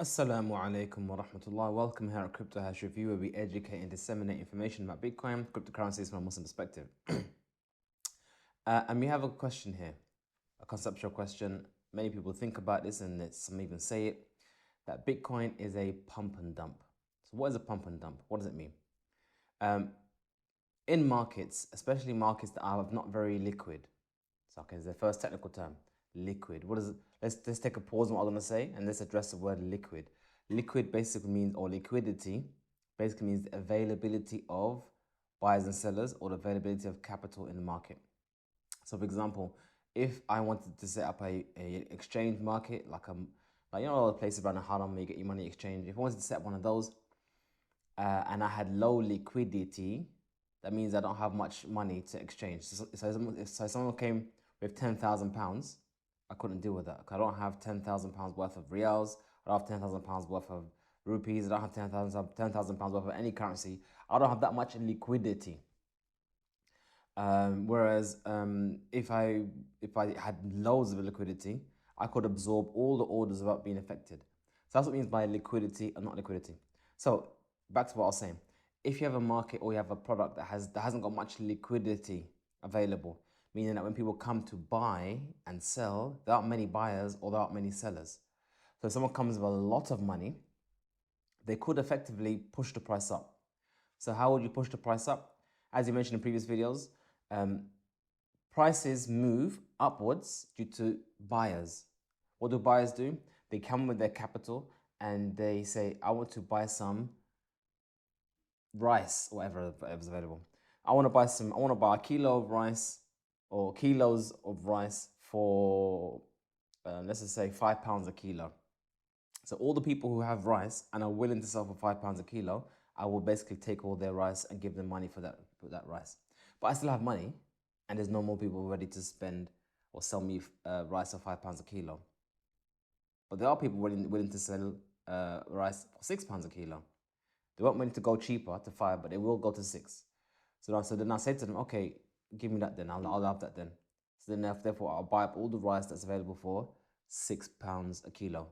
Assalamu alaikum wa rahmatullah. Welcome here at Crypto Hash Review, where we educate and disseminate information about Bitcoin, cryptocurrencies from a Muslim perspective. And we have a question here, a conceptual question. Many people think about this, and some even say it, that Bitcoin is a pump and dump. So what is a pump and dump? What does it mean? In markets, especially markets that are not very liquid, so okay, it's the first technical term, liquid. What is it? Let's take a pause on what I'm gonna say and let's address the word liquid. Liquid basically means, or liquidity, basically means the availability of buyers and sellers or the availability of capital in the market. So for example, if I wanted to set up a exchange market, like all the places around the Haram where you get your money exchange, if I wanted to set up one of those and I had low liquidity, that means I don't have much money to exchange. So someone came with £10,000, I couldn't deal with that. I don't have £10,000 worth of reals. I don't have £10,000 worth of rupees. I don't have £10,000 worth of any currency. I don't have that much in liquidity. Whereas if I had loads of liquidity, I could absorb all the orders without being affected. So that's what it means by liquidity and not liquidity. So back to what I was saying. If you have a market or you have a product that hasn't got much liquidity available, meaning that when people come to buy and sell, there aren't many buyers or there aren't many sellers. So if someone comes with a lot of money, they could effectively push the price up. So how would you push the price up? As you mentioned in previous videos, prices move upwards due to buyers. What do buyers do? They come with their capital and they say, I want to buy some rice, whatever's available. I want to buy a kilo of rice or kilos of rice for, let's just say £5 a kilo. So all the people who have rice and are willing to sell for £5 a kilo, I will basically take all their rice and give them money for that rice. But I still have money, and there's no more people ready to spend or sell me rice for £5 a kilo. But there are people willing to sell rice for £6 a kilo. They won't willing to go cheaper to 5, but they will go to 6. So then I say to them, okay, give me that then. I'll have that then. So then therefore I'll buy up all the rice that's available for £6 a kilo.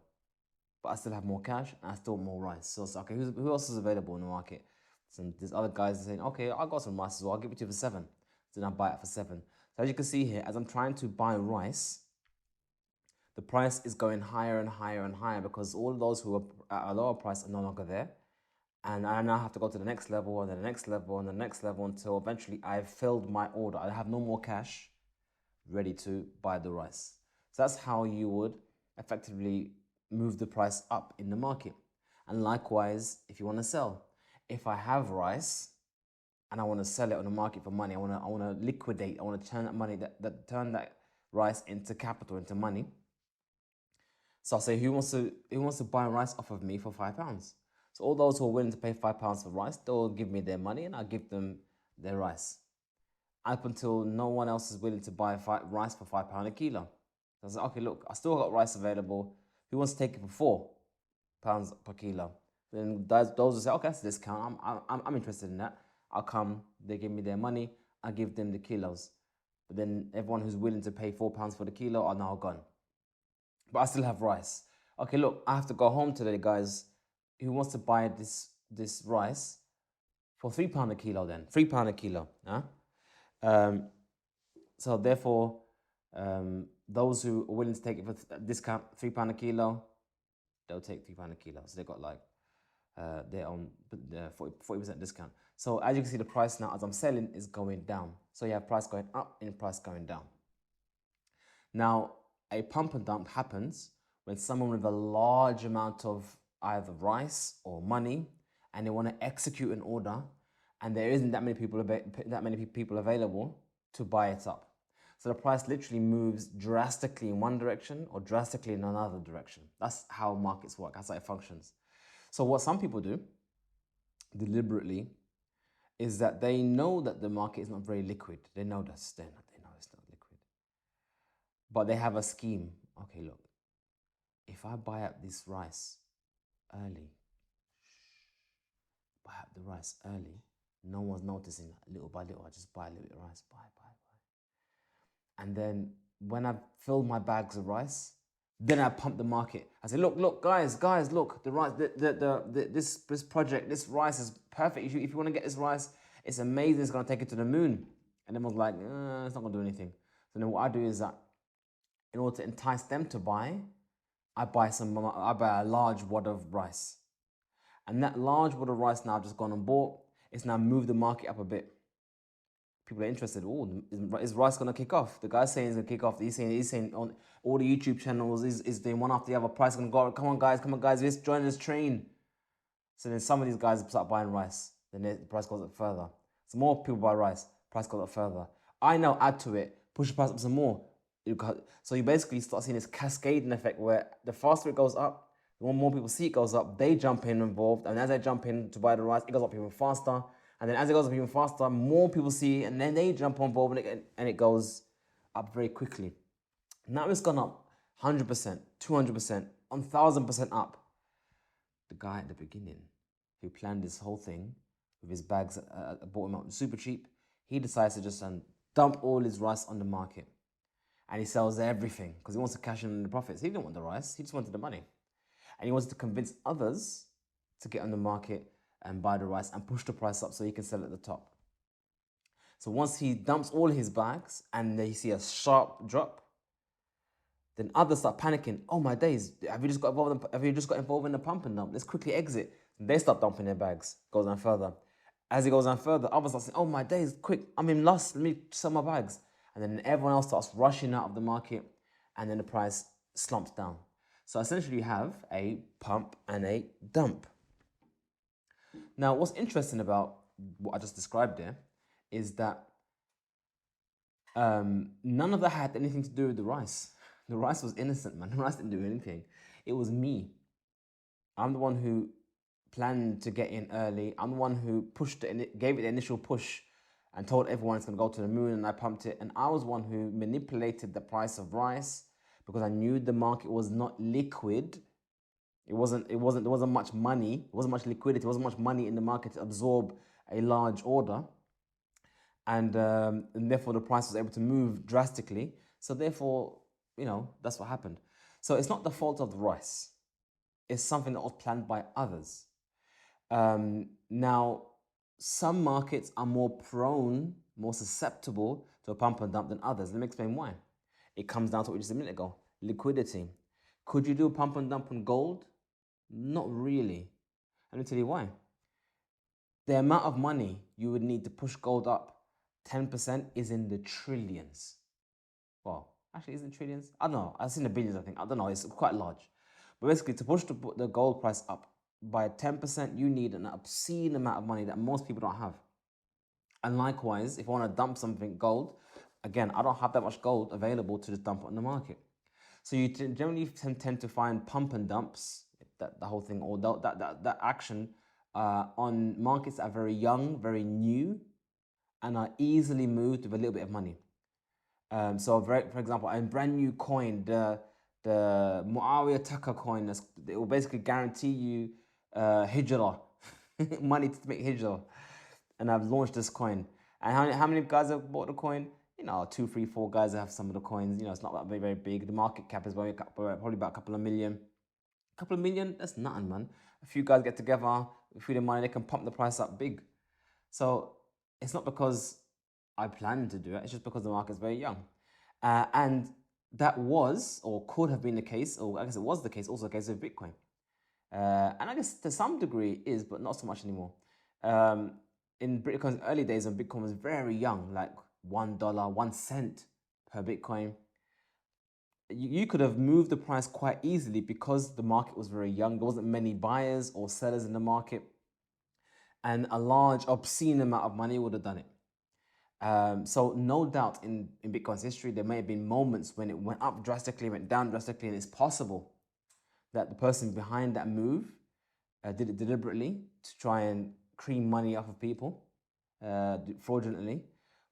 But I still have more cash and I still want more rice. So it's okay, who else is available in the market? So there's other guys saying, okay, I got some rice as well. I'll give it to you for 7. So then I buy it for 7. So as you can see here, as I'm trying to buy rice, the price is going higher and higher and higher because all of those who are at a lower price are no longer there. And I now have to go to the next level and then the next level and the next level until eventually I've filled my order. I have no more cash ready to buy the rice. So that's how you would effectively move the price up in the market. And likewise, if you want to sell, if I have rice and I want to sell it on the market for money, I want to liquidate, I want to turn that money, turn that rice into capital, into money. So I'll say, who wants to buy rice off of me for £5? So all those who are willing to pay £5 for rice, they'll give me their money and I'll give them their rice. Up until no one else is willing to buy rice for £5 a kilo. So I said, okay, look, I still got rice available. Who wants to take it for £4 per kilo? Then those will say, okay, that's a discount. I'm interested in that. I'll come, they give me their money, I give them the kilos. But then everyone who's willing to pay £4 for the kilo are now gone. But I still have rice. Okay, look, I have to go home today, guys. Who wants to buy this rice for £3 a kilo then? £3 a kilo. Huh? So therefore, those who are willing to take it for discount, £3 a kilo, they'll take £3 a kilo. So they got like their own 40% discount. So as you can see, the price now, as I'm selling, is going down. So you have price going up and price going down. Now, a pump and dump happens when someone with a large amount of either rice or money and they want to execute an order and there isn't that many people available to buy it up. So the price literally moves drastically in one direction or drastically in another direction. That's how markets work. That's how it functions. So what some people do deliberately is that they know that the market is not very liquid. They know this. They know it's not liquid. But they have a scheme. Okay, look, if I buy up this rice early, buy up the rice early, no one's noticing that. Little by little, I just buy a little bit of rice, buy. And then when I've filled my bags of rice, Then I pump the market. I say, look, guys, look, the rice, this project, this rice is perfect. If you want to get this rice, it's amazing. It's gonna take it to the moon. And everyone's like, it's not gonna do anything. So then what I do is that, in order to entice them to buy, I buy a large wad of rice. And that large wad of rice now just gone and bought. It's now moved the market up a bit. People are interested. Oh, is rice gonna kick off? The guy's saying it's gonna kick off. He's saying on all the YouTube channels is doing one after the other. Price gonna go. Come on, guys, let's join this train. So then some of these guys start buying rice. Then the price goes up further. So more people buy rice. Price goes up further. I now add to it, push the price up some more. So you basically start seeing this cascading effect where the faster it goes up, the more people see it goes up, they jump in involved. And as they jump in to buy the rice, it goes up even faster. And then as it goes up even faster, more people see it, and then they jump on board, and it goes up very quickly. Now it's gone up 100%, 200%, 1000% up. The guy at the beginning who planned this whole thing with his bags, bought him out super cheap, he decides to just dump all his rice on the market. And he sells everything because he wants to cash in on the profits. He didn't want the rice, he just wanted the money. And he wants to convince others to get on the market and buy the rice and push the price up so he can sell at the top. So once he dumps all his bags and they see a sharp drop, then others start panicking. Oh my days, have you just got involved in the pump and dump? Let's quickly exit. They start dumping their bags, goes on further. As it goes on further, others start saying, oh my days, quick, I'm in loss, let me sell my bags. And then everyone else starts rushing out of the market, and then the price slumps down. So essentially you have a pump and a dump. Now, what's interesting about what I just described there is that none of that had anything to do with the rice. The rice was innocent, man. The rice didn't do anything. It was me. I'm the one who planned to get in early. I'm the one who gave it the initial push and told everyone it's going to go to the moon, and I pumped it. And I was one who manipulated the price of rice because I knew the market was not liquid. There wasn't much money, there wasn't much liquidity, there wasn't much money in the market to absorb a large order. And therefore the price was able to move drastically. So therefore, that's what happened. So it's not the fault of the rice. It's something that was planned by others. Now, some markets are more prone, more susceptible to a pump and dump than others. Let me explain why. It comes down to what we just said a minute ago. Liquidity. Could you do a pump and dump on gold? Not really. Let me tell you why. The amount of money you would need to push gold up 10% is in the trillions. Well, actually, is it trillions? I don't know. I've seen the billions, I think. I don't know. It's quite large. But basically, to push the gold price up by 10%, you need an obscene amount of money that most people don't have. And likewise, if I want to dump something gold, again, I don't have that much gold available to just dump it on the market. So you generally tend to find pump and dumps, the whole thing, or that action on markets that are very young, very new, and are easily moved with a little bit of money. For example, a brand new coin, the Muawiyah Taka coin, it will basically guarantee you hijrah, money to make hijrah. And I've launched this coin. And how many guys have bought the coin? 2, 3, 4 guys have some of the coins. It's not that very, very big. The market cap is probably about a couple of million. A couple of million, that's nothing, man. A few guys get together, with the money, they can pump the price up big. So it's not because I plan to do it, it's just because the market's very young. And that was, or could have been the case, or I guess it was the case, also the case with Bitcoin. And I guess to some degree is, but not so much anymore. In Bitcoin's early days, when Bitcoin was very young, like $1, 1 cent per Bitcoin, you could have moved the price quite easily because the market was very young. There wasn't many buyers or sellers in the market, and a large, obscene amount of money would have done it. So no doubt in Bitcoin's history, there may have been moments when it went up drastically, went down drastically, and it's possible that the person behind that move did it deliberately to try and cream money off of people fraudulently.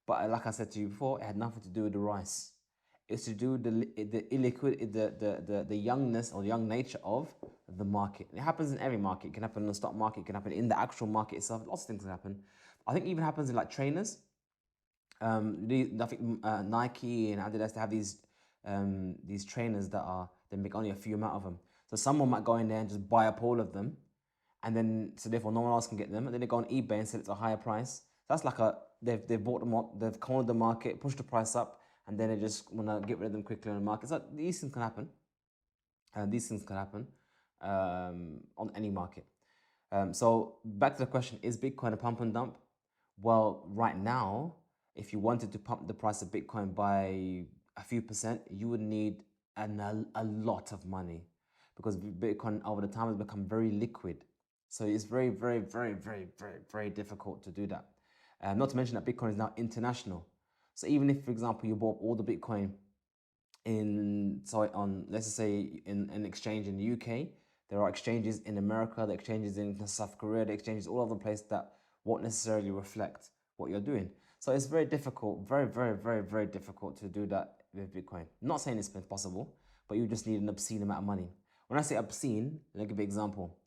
But like I said to you before, it had nothing to do with the rice. It's to do with the illiquid, the youngness or young nature of the market. And it happens in every market. It can happen in the stock market. It can happen in the actual market itself. Lots of things can happen. I think it even happens in like trainers. I think Nike and Adidas, they have these these trainers they make only a few amount of them. So someone might go in there and just buy up all of them, and then so therefore no one else can get them, and then they go on eBay and sell it at a higher price. That's like they've bought them up, they've cornered the market, pushed the price up, and then they just want to get rid of them quickly on the market. So these things can happen. On any market. So back to the question: is Bitcoin a pump and dump? Well, right now, if you wanted to pump the price of Bitcoin by a few percent, you would need a lot of money, because Bitcoin over the time has become very liquid. So it's very, very, very, very, very, very difficult to do that. Not to mention that Bitcoin is now international. So even if, for example, you bought all the Bitcoin on, let's just say, in an exchange in the UK, there are exchanges in America, the exchanges in South Korea, the exchanges all over the place that won't necessarily reflect what you're doing. So it's very difficult, very, very, very, very difficult to do that with Bitcoin. I'm not saying it's possible, but you just need an obscene amount of money. When I say obscene, let me give you an example.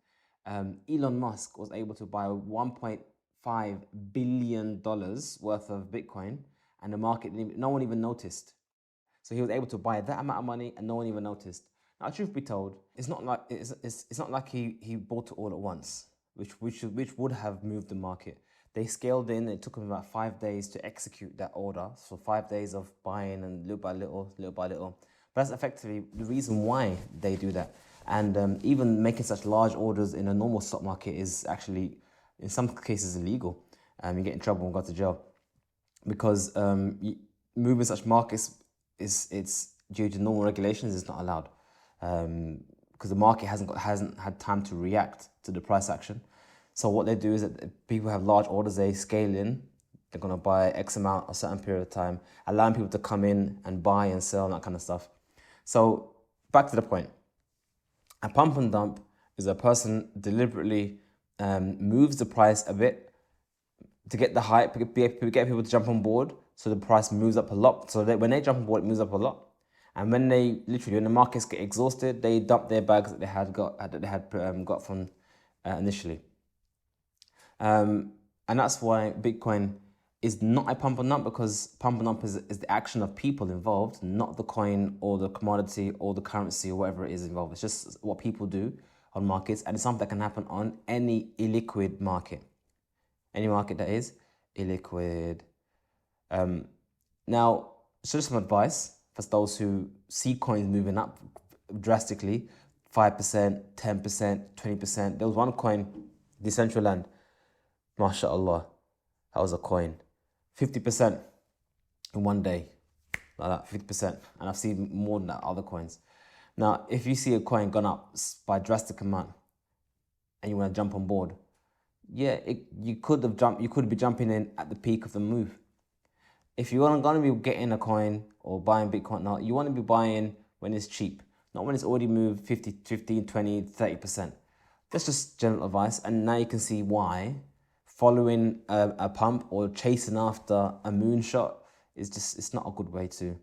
Elon Musk was able to buy $1.5 billion worth of Bitcoin, and the market, no one even noticed. So he was able to buy that amount of money and no one even noticed. Now, truth be told, it's not like he bought it all at once, which would have moved the market. They scaled in. It took them about 5 days to execute that order. So 5 days of buying and little by little, little by little. But that's effectively the reason why they do that. And even making such large orders in a normal stock market is actually, in some cases, illegal. You get in trouble and go to jail, because moving such markets it's due to normal regulations. It's not allowed, because the market hasn't had time to react to the price action. So what they do is that if people have large orders, they scale in. They're going to buy X amount a certain period of time, allowing people to come in and buy and sell and that kind of stuff. So back to the point. A pump and dump is a person deliberately moves the price a bit to get the hype, get people to jump on board, so the price moves up a lot. So that when they jump on board, it moves up a lot. And when when the markets get exhausted, they dump their bags that they had got from initially. And that's why Bitcoin is not a pump and dump, because pump and dump is the action of people involved, not the coin or the commodity or the currency or whatever it is involved. It's just what people do on markets, and it's something that can happen on any illiquid market. Any market that is illiquid. Now, so just some advice for those who see coins moving up drastically, 5%, 10%, 20%. There was one coin, Decentraland, mashallah, that was a coin. 50% in one day, like that, 50%. And I've seen more than that, other coins. Now, if you see a coin gone up by a drastic amount and you want to jump on board, yeah, you could be jumping in at the peak of the move. If you're going to be getting a coin or buying Bitcoin now, you want to be buying when it's cheap, not when it's already moved 50, 15, 20, 30%. That's just general advice. And now you can see why following a pump or chasing after a moonshot it's not a good way to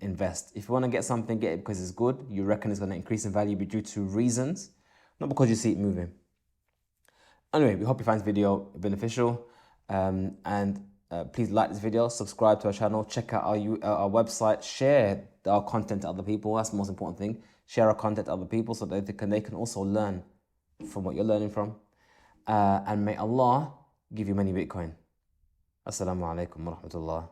invest. If you want to get something, get it because it's good. You reckon it's going to increase in value due to reasons, not because you see it moving. Anyway, we hope you find this video beneficial, and please like this video, subscribe to our channel, check out our website, share our content to other people. That's the most important thing. Share our content to other people so that they can also learn from what you're learning from. And may Allah give you many Bitcoin. Assalamu alaikum wa rahmatullah.